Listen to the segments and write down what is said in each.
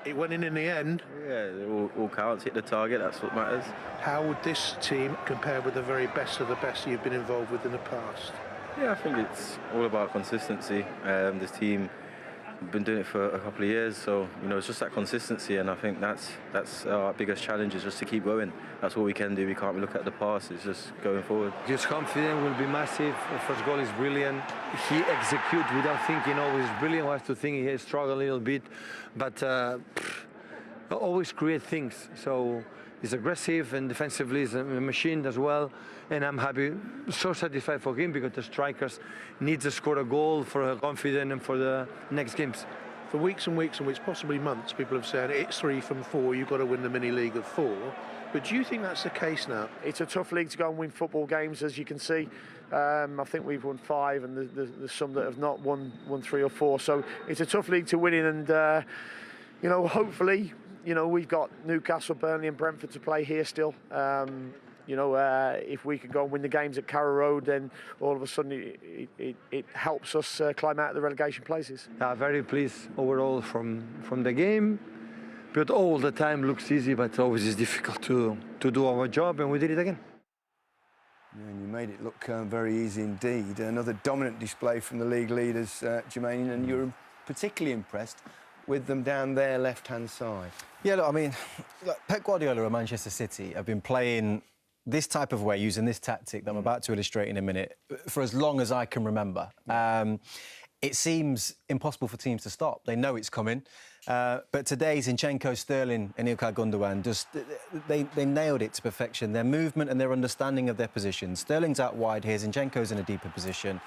it went in the end. Yeah, all counts, hit the target, that's what matters. How would this team compare with the very best of the best you've been involved with in the past? Yeah, I think it's all about consistency. This team been doing it for a couple of years, so it's just that consistency, and I think that's our biggest challenge, is just to keep going. That's all we can do. We can't look at the past. It's just going forward. His confidence will be massive. The first goal is brilliant. He executes without thinking. Always brilliant. I have to think he struggled a little bit, but always create things. So he's aggressive, and defensively he's a machine as well. And I'm happy, so satisfied for him, because the strikers need to score a goal for confidence and for the next games. For weeks and weeks and weeks, possibly months, people have said it's 3 from 4, you've got to win the mini league of 4. But do you think that's the case now? It's a tough league to go and win football games, as you can see. I think we've won 5, and there's some that have not won 3 or 4. So it's a tough league to win in, and hopefully, we've got Newcastle, Burnley, and Brentford to play here still. If we can go and win the games at Carrow Road, then all of a sudden it helps us climb out of the relegation places. Very pleased overall from the game. But all the time looks easy, but always is difficult to do our job, and we did it again. Yeah, and you made it look very easy indeed. Another dominant display from the league leaders, Jermaine, and you're particularly impressed with them down their left-hand side. Yeah, look, I mean, Pep Guardiola and Manchester City have been playing this type of way, using this tactic that I'm about to illustrate in a minute, for as long as I can remember. It seems impossible for teams to stop. They know it's coming. But today, Zinchenko, Sterling and Ilkay Gundogan, they nailed it to perfection. Their movement and their understanding of their position. Sterling's out wide here, Zinchenko's in a deeper position.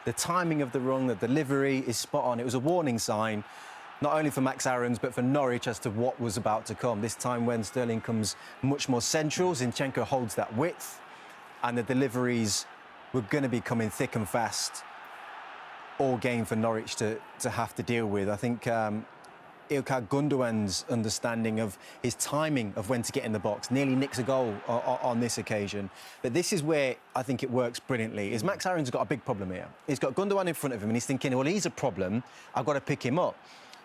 The timing of the run, the delivery is spot on. It was a warning sign, not only for Max Aarons, but for Norwich, as to what was about to come. This time when Sterling comes much more central, Zinchenko holds that width, and the deliveries were going to be coming thick and fast all game for Norwich to have to deal with. I think Ilkay Gundogan's understanding of his timing of when to get in the box nearly nicks a goal on this occasion. But this is where I think it works brilliantly. Is Max Aarons has got a big problem here. He's got Gundogan in front of him, and he's thinking, well, he's a problem, I've got to pick him up.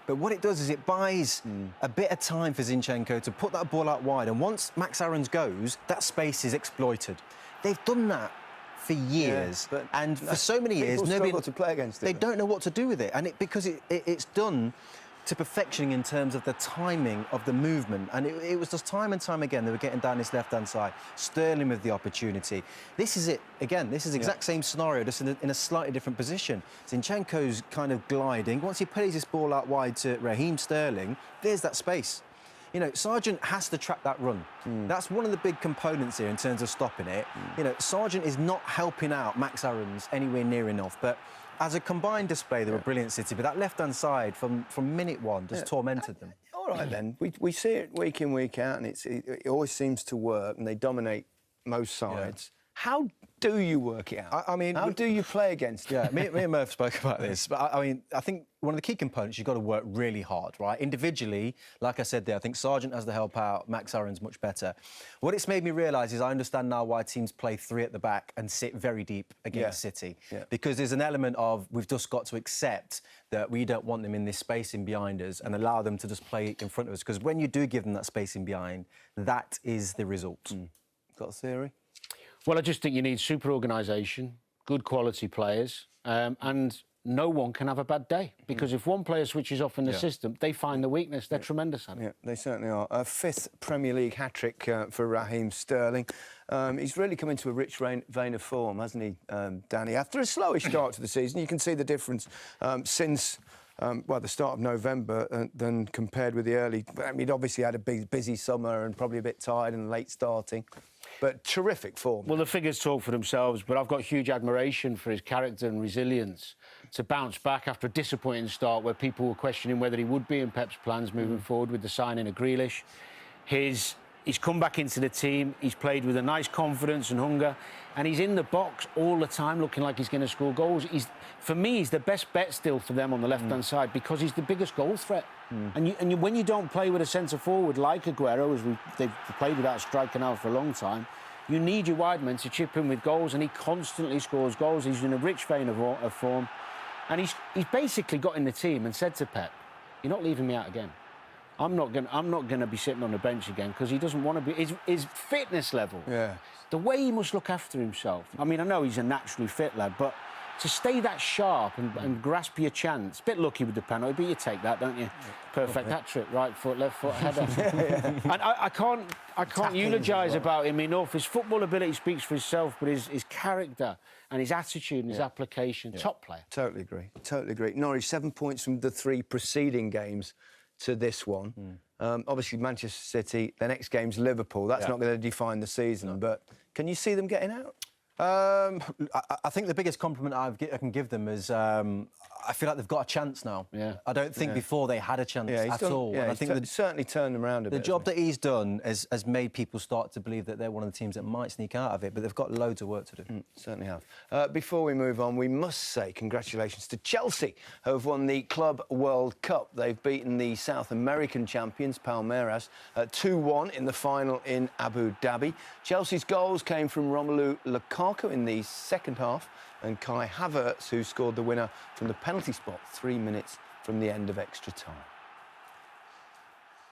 But what it does is it buys a bit of time for Zinchenko to put that ball out wide. And once Max Aarons goes, that space is exploited. They've done that for years. Yeah, and for so many years, nobody to play against it. They don't know what to do with it. And because it's done to perfection in terms of the timing of the movement. And it was just time and time again, they were getting down this left-hand side. Sterling with the opportunity. This is it, again, this is the exact same scenario, just in a slightly different position. Zinchenko's kind of gliding. Once he plays this ball out wide to Raheem Sterling, there's that space. Sargent has to track that run. That's one of the big components here in terms of stopping it. Sargent is not helping out Max Aarons anywhere near enough, but as a combined display, they were brilliant, City, but that left-hand side from minute one just tormented them. All right, then. We see it week in, week out, and it always seems to work, and they dominate most sides. Yeah. How do you work it out? I mean, how do you play against it? Yeah, me and Murph spoke about this, but I think one of the key components, you've got to work really hard, right? Individually, like I said there, I think Sargent has to help out Max Aarons much better. What it's made me realise is I understand now why teams play 3 at the back and sit very deep against City. Yeah. Because there's an element of we've just got to accept that we don't want them in this spacing behind us and allow them to just play in front of us. Because when you do give them that spacing behind, that is the result. Got a theory? Well, I just think you need super organisation, good quality players, and no one can have a bad day. Because if one player switches off in the system, they find the weakness. They're tremendous at it. Yeah, they certainly are. A 5th Premier League hat-trick for Raheem Sterling. He's really come into a rich vein of form, hasn't he, Danny? After a slowish start to the season, you can see the difference since... the start of November than compared with the early... I mean, he'd obviously had a busy summer and probably a bit tired and late starting, but terrific form. Well, the figures talk for themselves, but I've got huge admiration for his character and resilience to bounce back after a disappointing start where people were questioning whether he would be in Pep's plans moving forward with the signing of Grealish. He's come back into the team, he's played with a nice confidence and hunger, and he's in the box all the time looking like he's going to score goals. For me, he's the best bet still for them on the left-hand side because he's the biggest goal threat. And when you don't play with a centre-forward like Aguero, as they've played without a striker now for a long time, you need your wide men to chip in with goals, and he constantly scores goals. He's in a rich vein of form. And he's basically got in the team and said to Pep, you're not leaving me out again. I'm not going to be sitting on the bench again because he doesn't want to be. His fitness level, the way he must look after himself. I mean, I know he's a naturally fit lad, but to stay that sharp and grasp your chance, bit lucky with the penalty, but you take that, don't you? Perfect hat trick, right foot, left foot, header. And I can't eulogise about him enough. His football ability speaks for itself, but his character and his attitude and his application, top player. Totally agree. Totally agree. Norwich 7 points from the 3 preceding games to this one. Obviously, Manchester City. The next game's Liverpool. That's not going to define the season. But can you see them getting out? I think the biggest compliment I can give them is I feel like they've got a chance now. I don't think before they had a chance at all. Yeah, and I think he's certainly turned them around a bit. The job that he's done has made people start to believe that they're one of the teams that might sneak out of it, but they've got loads of work to do. Certainly have. Before we move on, we must say congratulations to Chelsea, who have won the Club World Cup. They've beaten the South American champions, Palmeiras, 2-1 in the final in Abu Dhabi. Chelsea's goals came from Romelu Lukaku in the second half and Kai Havertz, who scored the winner from the penalty spot 3 minutes from the end of extra time.